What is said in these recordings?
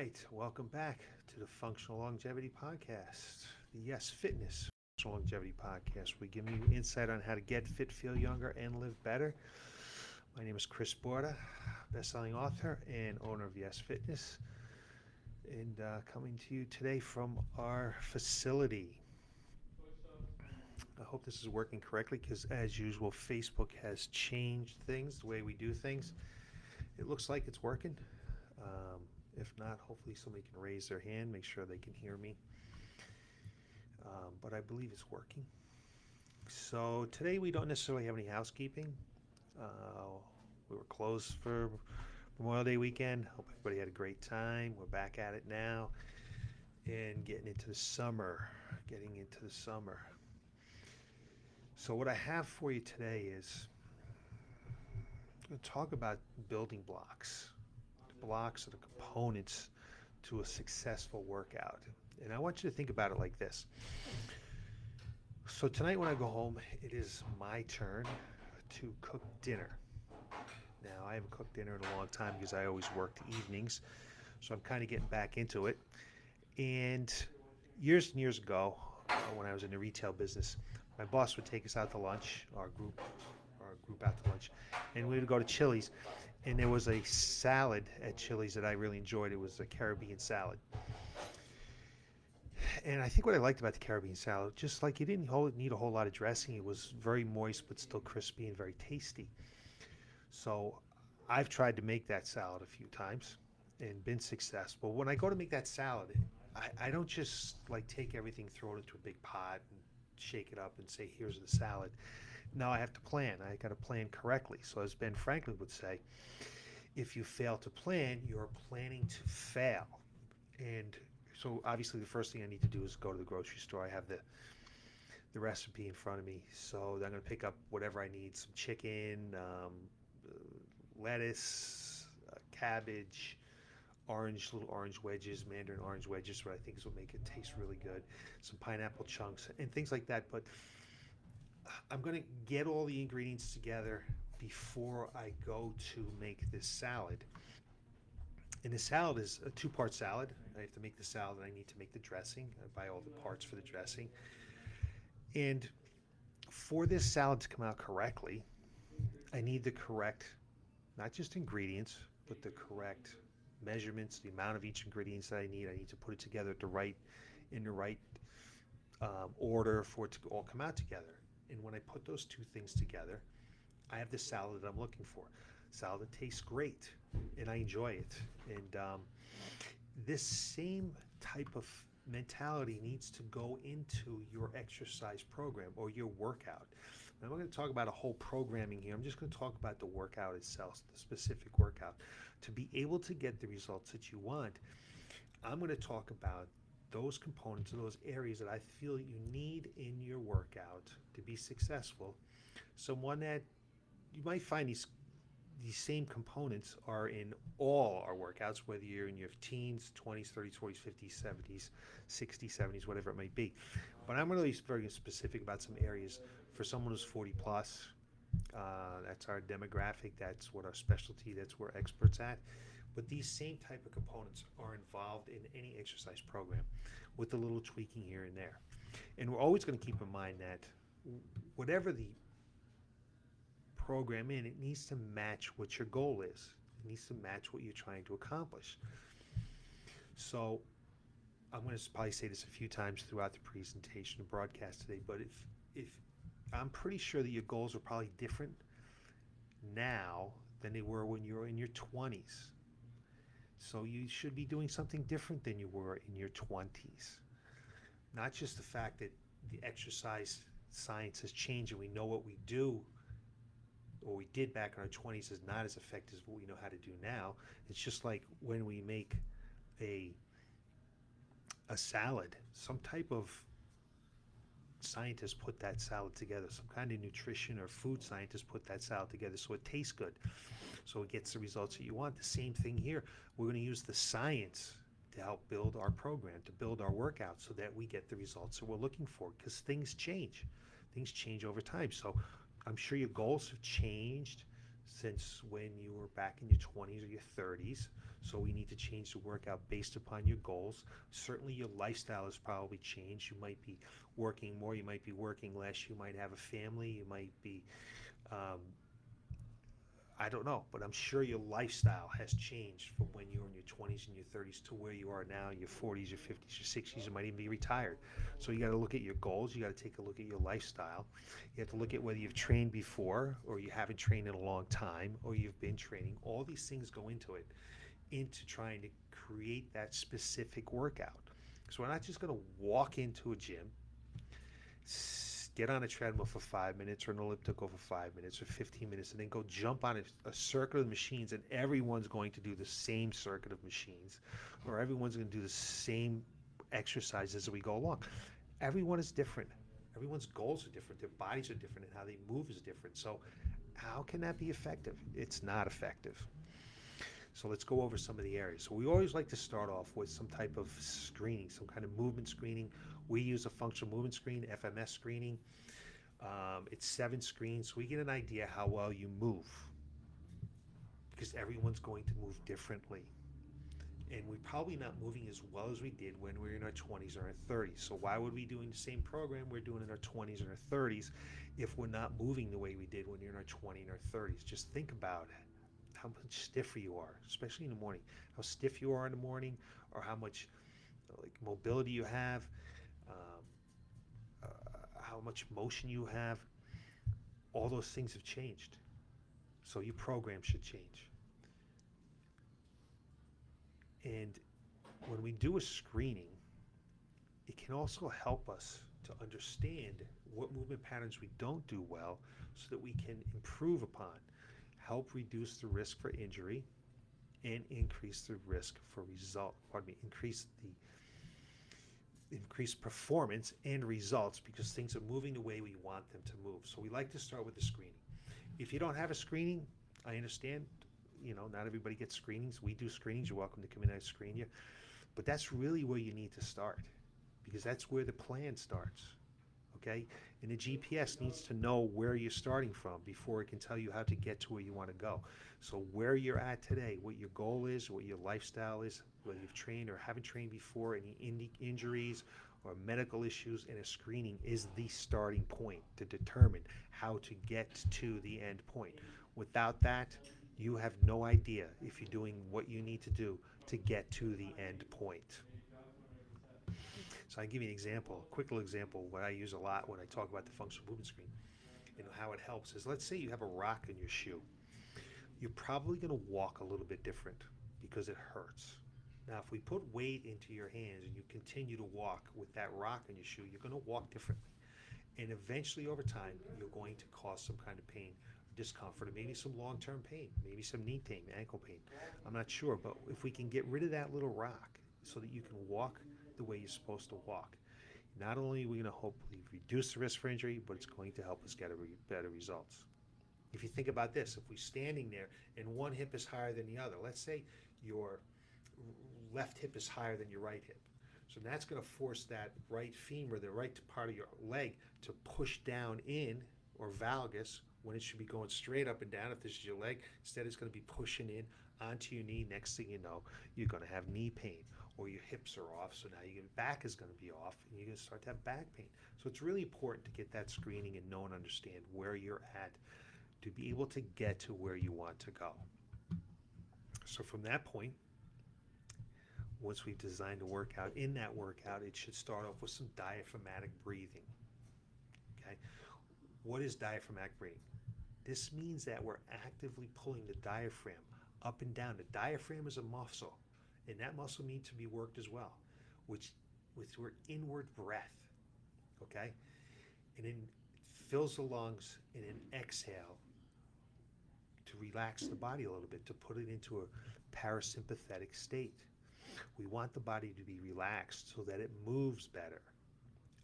right, welcome back to the Functional Longevity Podcast, the Yes Fitness Functional Longevity Podcast. We give you insight on how to get fit, feel younger, and live better. My name is Chris Borda, best-selling author and owner of Yes Fitness, and coming to you today from our facility. I hope this is working correctly because, as usual, Facebook has changed things, the way we do things. It looks like it's working. If not, hopefully somebody can raise their hand, make sure they can hear me. But I believe it's working. So today we don't necessarily have any housekeeping. We were closed for Memorial Day weekend. Hope everybody had a great time. We're back at it now and getting into the summer. So what I have for you today is I'm going to talk about building blocks. Blocks are the components to a successful workout. And I want you to think about it like this. So tonight when I go home, it is my turn to cook dinner. Now, I haven't cooked dinner in a long time because I always worked evenings. So I'm kind of getting back into it. And years and years ago, when I was in the retail business, my boss would take us out to lunch, our group out to lunch, and we would go to Chili's. And there was a salad at Chili's that I really enjoyed. It was a Caribbean salad. And I think what I liked about the Caribbean salad, just like you didn't need a whole lot of dressing, it was very moist but still crispy and very tasty. So I've tried to make that salad a few times and been successful. When I go to make that salad, I don't just like take everything, throw it into a big pot and shake it up and say, here's the salad. Now I have to plan. I got to plan correctly. So as Ben Franklin would say, if you fail to plan, you're planning to fail. And so obviously the first thing I need to do is go to the grocery store. I have the recipe in front of me. So I'm going to pick up whatever I need, some chicken, lettuce, cabbage, little orange wedges, mandarin orange wedges, what I think is what make it taste really good, some pineapple chunks and things like that. But I'm going to get all the ingredients together before I go to make this salad. And the salad is a two-part salad. I have to make the salad and I need to make the dressing. I buy all the parts for the dressing. And for this salad to come out correctly, I need the correct, not just ingredients, but the correct measurements, the amount of each ingredients that I need. I need to put it together in the right order for it to all come out together. And when I put those two things together, I have the salad that I'm looking for. Salad that tastes great, and I enjoy it. And this same type of mentality needs to go into your exercise program or your workout. I'm not going to talk about a whole programming here. I'm just going to talk about the workout itself, the specific workout. To be able to get the results that you want, I'm going to talk about those components, those areas that I feel you need in your workout to be successful. So one that you might find these same components are in all our workouts, whether you're in your teens, 20s, 30s, 40s, 50s, 70s, 60s, 70s, whatever it might be. But I'm really very specific about some areas for someone who's 40 plus. That's our demographic. That's what our specialty. That's where we're experts at. But these same type of components are involved in any exercise program with a little tweaking here and there. And we're always going to keep in mind that whatever the program in, it needs to match what your goal is. It needs to match what you're trying to accomplish. So I'm going to probably say this a few times throughout the presentation and broadcast today, but if I'm pretty sure that your goals are probably different now than they were when you were in your 20s. So you should be doing something different than you were in your 20s. Not just the fact that the exercise science has changed and we know what we do or we did back in our 20s is not as effective as what we know how to do now. It's just like when we make a salad, some type of scientist put that salad together, some kind of nutrition or food scientist put that salad together so it tastes good, so it gets the results that you want. The same thing here. We're going to use the science to help build our program, to build our workout so that we get the results that we're looking for, because things change over time. So I'm sure your goals have changed since when you were back in your 20s or your 30s. So we need to change the workout based upon your goals. Certainly your lifestyle has probably changed. You might be working more, you might be working less, you might have a family, you might be um, I don't know, but I'm sure your lifestyle has changed from when you were in your 20s and your 30s to where you are now in your 40s, your 50s, your 60s. You might even be retired. So you got to look at your goals. You got to take a look at your lifestyle. You have to look at whether you've trained before or you haven't trained in a long time or you've been training. All these things go into it, into trying to create that specific workout. So we're not just going to walk into a gym, get on a treadmill for 5 minutes or an elliptical for 5 minutes or 15 minutes and then go jump on a circuit of machines and everyone's going to do the same circuit of machines or everyone's going to do the same exercises as we go along. Everyone is different. Everyone's goals are different. Their bodies are different and how they move is different. So how can that be effective? It's not effective. So let's go over some of the areas. So we always like to start off with some type of screening, some kind of movement screening. We use a functional movement screen, FMS screening. It's 7 screens, so we get an idea how well you move because everyone's going to move differently. And we're probably not moving as well as we did when we were in our 20s or our 30s. So why would we be doing the same program we're doing in our 20s and our 30s if we're not moving the way we did when you're in our 20s and our 30s? Just think about it. How much stiffer you are, especially in the morning. How stiff you are in the morning, or how much like mobility you have, um, how much motion you have. All those things have changed. So your program should change. And when we do a screening, it can also help us to understand what movement patterns we don't do well so that we can improve upon, help reduce the risk for injury, and increase the risk for increase performance and results because things are moving the way we want them to move. So we like to start with the screening. If you don't have a screening, I understand, not everybody gets screenings. We do screenings. You're welcome to come in and screen you. But that's really where you need to start because that's where the plan starts. Okay? And the GPS needs to know where you're starting from before it can tell you how to get to where you want to go. So where you're at today, what your goal is, what your lifestyle is, whether you've trained or haven't trained before, any injuries or medical issues, and a screening is the starting point to determine how to get to the end point. Without that, you have no idea if you're doing what you need to do to get to the end point. So I give you an example, a quick little example, what I use a lot when I talk about the functional movement screen. How it helps is, let's say you have a rock in your shoe. You're probably going to walk a little bit different because it hurts. Now, if we put weight into your hands and you continue to walk with that rock in your shoe, you're going to walk differently. And eventually, over time, you're going to cause some kind of pain, discomfort, or maybe some long-term pain, maybe some knee pain, ankle pain. I'm not sure, but if we can get rid of that little rock so that you can walk the way you're supposed to walk, not only are we going to hopefully reduce the risk for injury, but it's going to help us get better results. If you think about this, if we're standing there and one hip is higher than the other, let's say your left hip is higher than your right hip. So that's going to force that right femur, the right part of your leg, to push down in, or valgus, when it should be going straight up and down if this is your leg. Instead, it's going to be pushing in onto your knee. Next thing you know, you're going to have knee pain, or your hips are off, so now your back is going to be off, and you're going to start to have back pain. So it's really important to get that screening and know and understand where you're at to be able to get to where you want to go. So from that point, once we've designed a workout, in that workout, it should start off with some diaphragmatic breathing. Okay? What is diaphragmatic breathing? This means that we're actively pulling the diaphragm up and down. The diaphragm is a muscle, and that muscle needs to be worked as well, which with your inward breath, okay? And then fills the lungs, and then exhale to relax the body a little bit, to put it into a parasympathetic state. We want the body to be relaxed so that it moves better.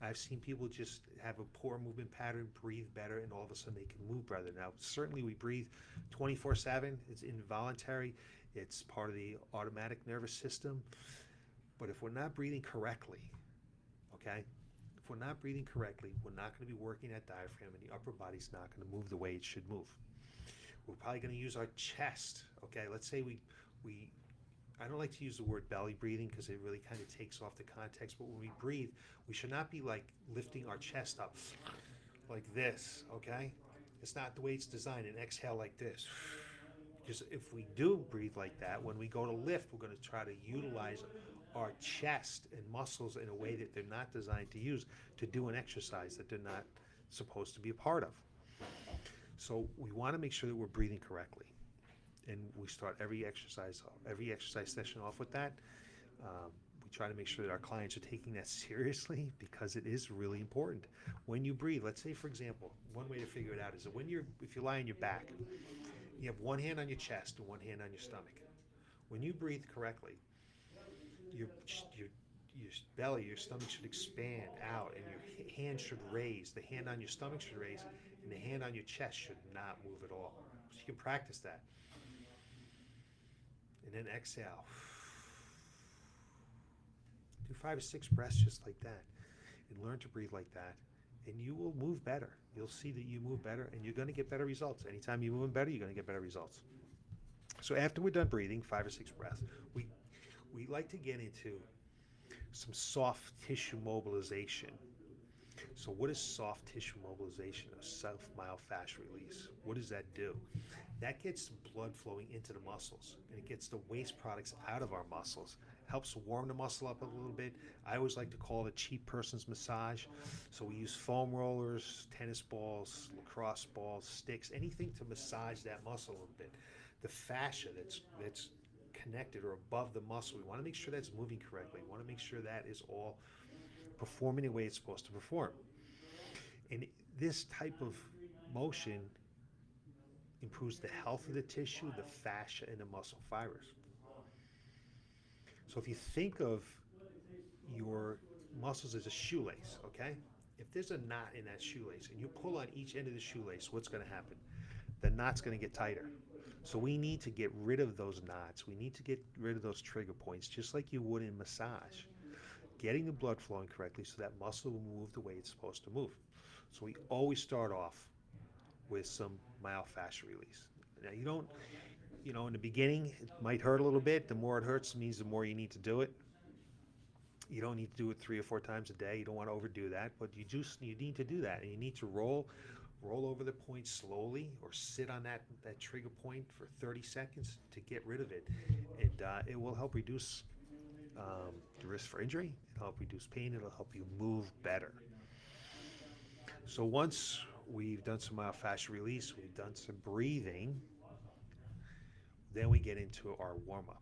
I've seen people just have a poor movement pattern, breathe better, and all of a sudden they can move better. Now, certainly we breathe 24/7. It's involuntary. It's part of the automatic nervous system. But if we're not breathing correctly, okay, if we're not breathing correctly, we're not going to be working that diaphragm, and the upper body's not going to move the way it should move. We're probably going to use our chest, okay? Let's say we I don't like to use the word belly breathing because it really kind of takes off the context. But when we breathe, we should not be like lifting our chest up like this, okay? It's not the way it's designed. And exhale like this. Because if we do breathe like that, when we go to lift, we're going to try to utilize our chest and muscles in a way that they're not designed to use to do an exercise that they're not supposed to be a part of. So we want to make sure that we're breathing correctly. And we start every exercise session off with that. We try to make sure that our clients are taking that seriously because it is really important. When you breathe, let's say for example, one way to figure it out is that if you lie on your back, you have one hand on your chest and one hand on your stomach. When you breathe correctly, your your your belly, your stomach should expand out, and your hand should raise. The hand on your stomach should raise, and the hand on your chest should not move at all. So you can practice that, and then exhale. Do 5 or 6 breaths just like that, and learn to breathe like that, and you will move better. You'll see that you move better, and you're going to get better results. Anytime you move better, you're going to get better results. So after we're done breathing, 5 or 6 breaths, we like to get into some soft tissue mobilization. So what is soft tissue mobilization or self-myofascial release? What does that do? That gets blood flowing into the muscles, and it gets the waste products out of our muscles. Helps warm the muscle up a little bit. I always like to call it a cheap person's massage. So we use foam rollers, tennis balls, lacrosse balls, sticks, anything to massage that muscle a little bit. The fascia that's connected or above the muscle, we want to make sure that's moving correctly. We want to make sure that is all performing the way it's supposed to perform. And this type of motion improves the health of the tissue, the fascia, and the muscle fibers. So if you think of your muscles as a shoelace, okay? If there's a knot in that shoelace and you pull on each end of the shoelace, what's going to happen? The knot's going to get tighter. So we need to get rid of those knots. We need to get rid of those trigger points, just like you would in massage. Getting the blood flowing correctly so that muscle will move the way it's supposed to move. So we always start off with some myofascial release. Now you don't, in the beginning, it might hurt a little bit. The more it hurts means the more you need to do it. You don't need to do it 3 or 4 times a day. You don't want to overdo that, but you need to do that, and you need to roll over the point slowly, or sit on that trigger point for 30 seconds to get rid of it. It will help reduce the risk for injury. It'll help reduce pain. It'll help you move better. So once we've done some myofascial release, we've done some breathing, then we get into our warm-up.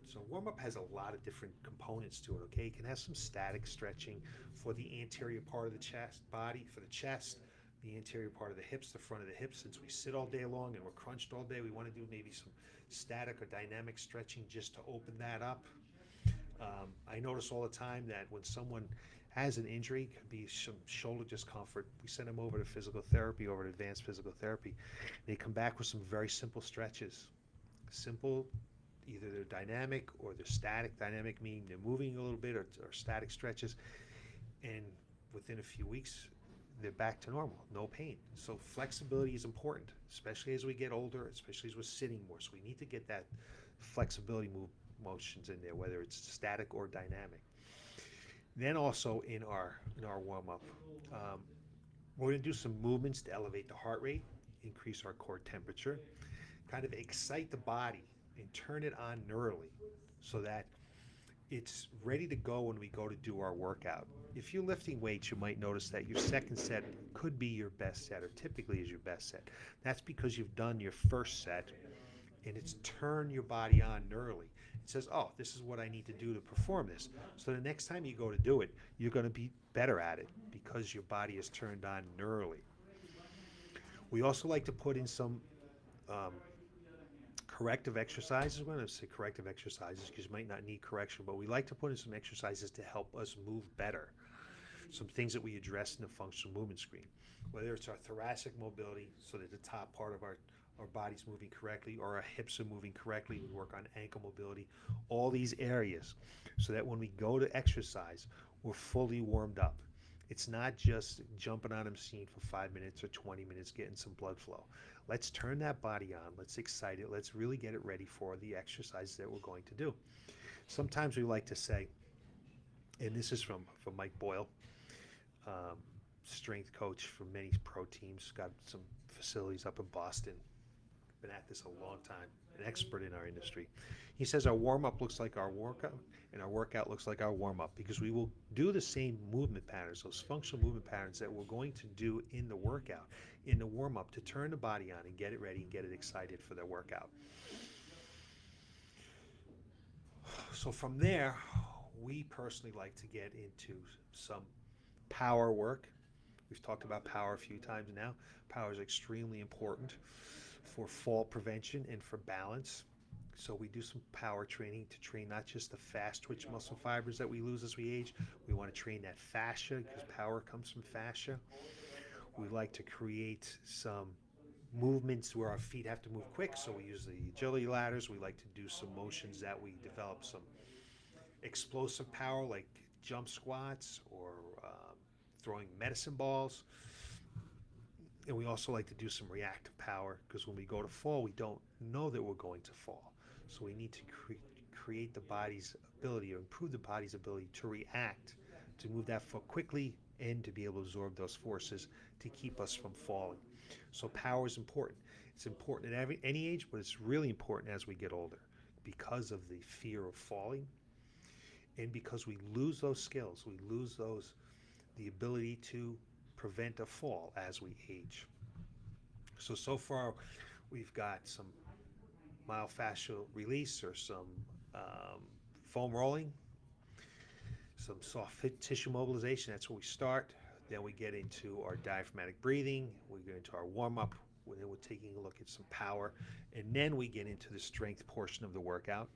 So warm-up has a lot of different components to it, okay? It can have some static stretching for the anterior part of the body, for the chest, the anterior part of the hips, the front of the hips. Since we sit all day long and we're crunched all day, we want to do maybe some static or dynamic stretching just to open that up. I notice all the time that when someone has an injury, could be some shoulder discomfort, we send them over to physical therapy, over to advanced physical therapy. They come back with some very simple stretches. Simple, either they're dynamic or they're static. Dynamic meaning they're moving a little bit, or static stretches. And within a few weeks, they're back to normal, no pain. So flexibility is important, especially as we get older, especially as we're sitting more. So we need to get that flexibility motions in there, whether it's static or dynamic. Then also in our warm-up, we're going to do some movements to elevate the heart rate, increase our core temperature, kind of excite the body and turn it on neurally so that it's ready to go when we go to do our workout. If you're lifting weights, you might notice that your second set could be your best set, or typically is your best set. That's because you've done your first set and it's turned your body on neurally. It says, oh, this is what I need to do to perform this. So the next time you go to do it, you're going to be better at it because your body is turned on neurally. We also like to put in some corrective exercises. We're going to say corrective exercises because you might not need correction, but we like to put in some exercises to help us move better. Some things that we address in the functional movement screen, whether it's our thoracic mobility, so that the top part of our body's moving correctly, or our hips are moving correctly. We work on ankle mobility, all these areas, so that when we go to exercise, we're fully warmed up. It's not just jumping on a machine for 5 minutes or 20 minutes, getting some blood flow. Let's turn that body on. Let's excite it. Let's really get it ready for the exercise that we're going to do. Sometimes we like to say, and this is from Mike Boyle, um, strength coach for many pro teams, got some facilities up in Boston, been at this a long time, an expert in our industry. He says our warm up looks like our workout, and our workout looks like our warm up because we will do the same movement patterns, those functional movement patterns that we're going to do in the workout, in the warm up to turn the body on and get it ready and get it excited for their workout. So from there, we personally like to get into some power work. We've talked about power a few times now. Power is extremely important for fall prevention and for balance. So we do some power training to train not just the fast twitch muscle fibers that we lose as we age. We want to train that fascia because power comes from fascia. We like to create some movements where our feet have to move quick. So we use the agility ladders. We like to do some motions that we develop some explosive power like jump squats or throwing medicine balls. And we also like to do some reactive power because when we go to fall, we don't know that we're going to fall. So we need to create the body's ability or improve the body's ability to react, to move that foot quickly and to be able to absorb those forces to keep us from falling. So power is important. It's important at any age, but it's really important as we get older because of the fear of falling and because we lose those skills. We lose the ability to prevent a fall as we age. So far, we've got some myofascial release or some um, foam rolling, some soft tissue mobilization. That's where we start. Then we get into our diaphragmatic breathing. We get into our warm up. Then we're taking a look at some power. And then we get into the strength portion of the workout.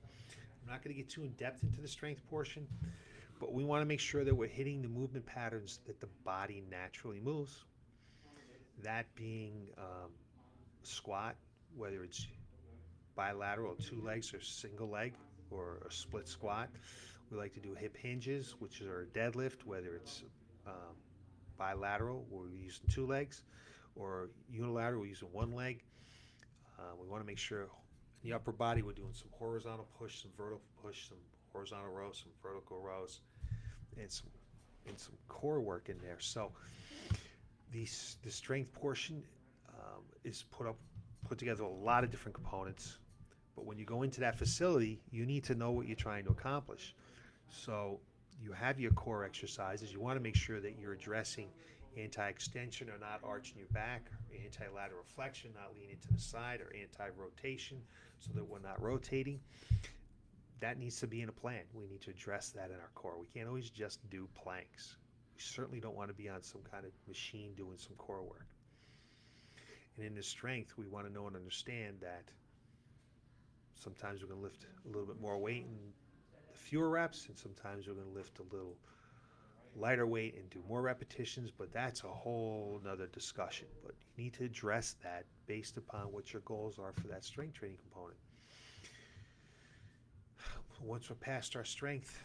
I'm not going to get too in depth into the strength portion, but we want to make sure that we're hitting the movement patterns that the body naturally moves. That being squat, whether it's bilateral, two legs, or single leg, or a split squat. We like to do hip hinges, which is our deadlift, whether it's um, bilateral, where we're using two legs, or unilateral, we're using one leg. We want to make sure in the upper body we're doing some horizontal push, some vertical push, some horizontal rows, some vertical rows, and some core work in there. So the strength portion is put together a lot of different components. But when you go into that facility, you need to know what you're trying to accomplish. So you have your core exercises. You want to make sure that you're addressing anti-extension or not arching your back, or anti-lateral flexion, not leaning to the side, or anti-rotation so that we're not rotating. That needs to be in a plan. We need to address that in our core. We can't always just do planks. We certainly don't want to be on some kind of machine doing some core work. And in the strength, we want to know and understand that sometimes we're going to lift a little bit more weight in the fewer reps, and sometimes we're going to lift a little lighter weight and do more repetitions, but that's a whole nother discussion. But you need to address that based upon what your goals are for that strength training component. Once we're past our strength,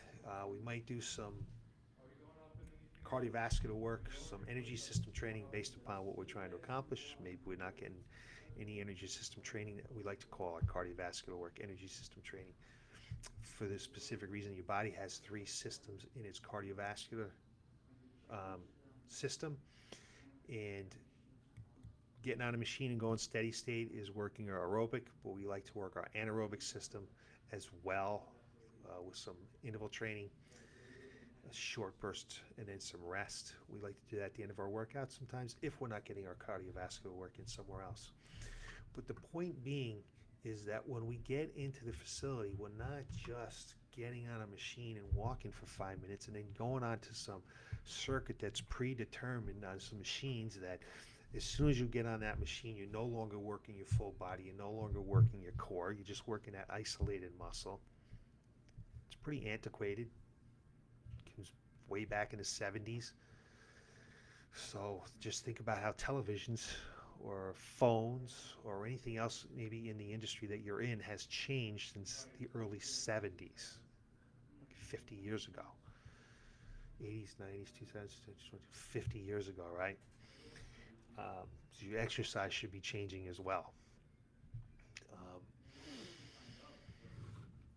we might do some cardiovascular work, some energy system training based upon what we're trying to accomplish. Maybe we're not getting any energy system training that we like to call our cardiovascular work energy system training. For this specific reason, your body has three systems in its cardiovascular system, and getting on a machine and going steady state is working our aerobic, but we like to work our anaerobic system as well with some interval training, a short burst, and then some rest. We like to do that at the end of our workout sometimes if we're not getting our cardiovascular work in somewhere else. But the point being is that when we get into the facility, we're not just getting on a machine and walking for 5 minutes and then going on to some circuit that's predetermined on some machines that as soon as you get on that machine, you're no longer working your full body, you're no longer working your core, you're just working that isolated muscle. It's pretty antiquated. It comes way back in the 70s. So just think about how televisions or phones or anything else maybe in the industry that you're in has changed since the early 70s, 50 years ago. 80s, 90s, 2000s, 50 years ago, right? So your exercise should be changing as well. Um,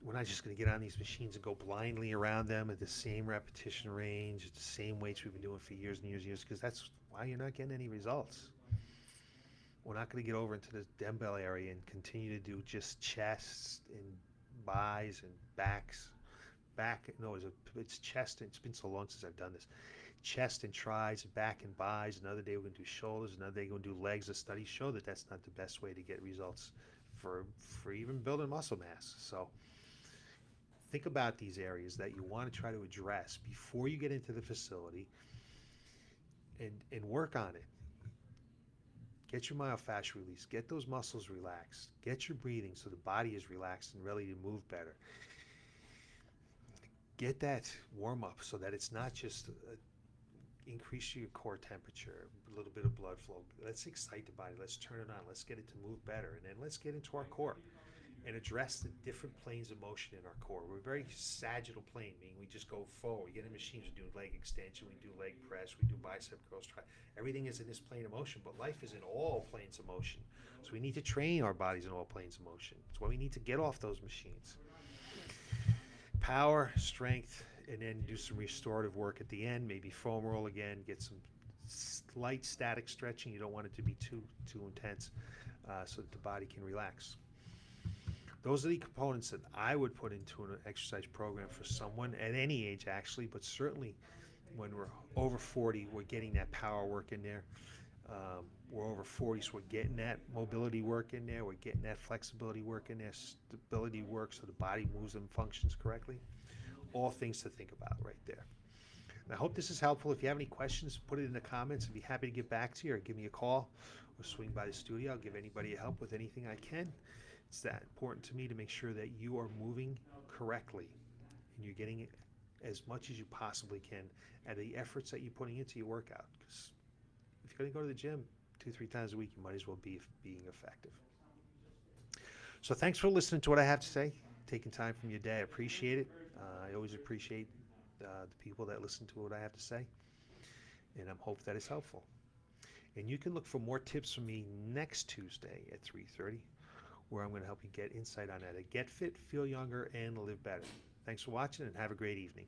we're not just going to get on these machines and go blindly around them at the same repetition range, at the same weights we've been doing for years and years and years, because that's why you're not getting any results. We're not going to get over into the dumbbell area and continue to do just chests and buys and backs. Back, no, it's chest. It's been so long since I've done this. Chest and tries, back and buys. Another day we're going to do shoulders. Another day we're going to do legs. The studies show that that's not the best way to get results for even building muscle mass. So think about these areas that you want to try to address before you get into the facility, and work on it. Get your myofascial release. Get those muscles relaxed. Get your breathing so the body is relaxed and ready to move better. Get that warm up so that it's not just increase your core temperature, a little bit of blood flow. Let's excite the body. Let's turn it on. Let's get it to move better. And then let's get into our core and address the different planes of motion in our core. We're very sagittal plane, meaning we just go forward. We get in machines, we do leg extension, we do leg press, we do bicep curls, try. Everything is in this plane of motion, but life is in all planes of motion. So we need to train our bodies in all planes of motion. That's why we need to get off those machines. Power, strength, and then do some restorative work at the end, maybe foam roll again, get some light static stretching. You don't want it to be too intense, so that the body can relax. Those are the components that I would put into an exercise program for someone at any age, actually, but certainly when we're over 40, we're getting that power work in there. We're over 40, so we're getting that mobility work in there. We're getting that flexibility work in there, stability work so the body moves and functions correctly. All things to think about right there. And I hope this is helpful. If you have any questions, put it in the comments. I'd be happy to get back to you, or give me a call or swing by the studio. I'll give anybody a help with anything I can. It's that important to me to make sure that you are moving correctly and you're getting as much as you possibly can out of the efforts that you're putting into your workout. Because if you're going to go to the gym 2-3 times a week, you might as well be being effective. So thanks for listening to what I have to say, taking time from your day. I appreciate it. I always appreciate the people that listen to what I have to say, and I hope that is helpful. And you can look for more tips from me next Tuesday at 3:30, where I'm going to help you get insight on how to get fit, feel younger, and live better. Thanks for watching, and have a great evening.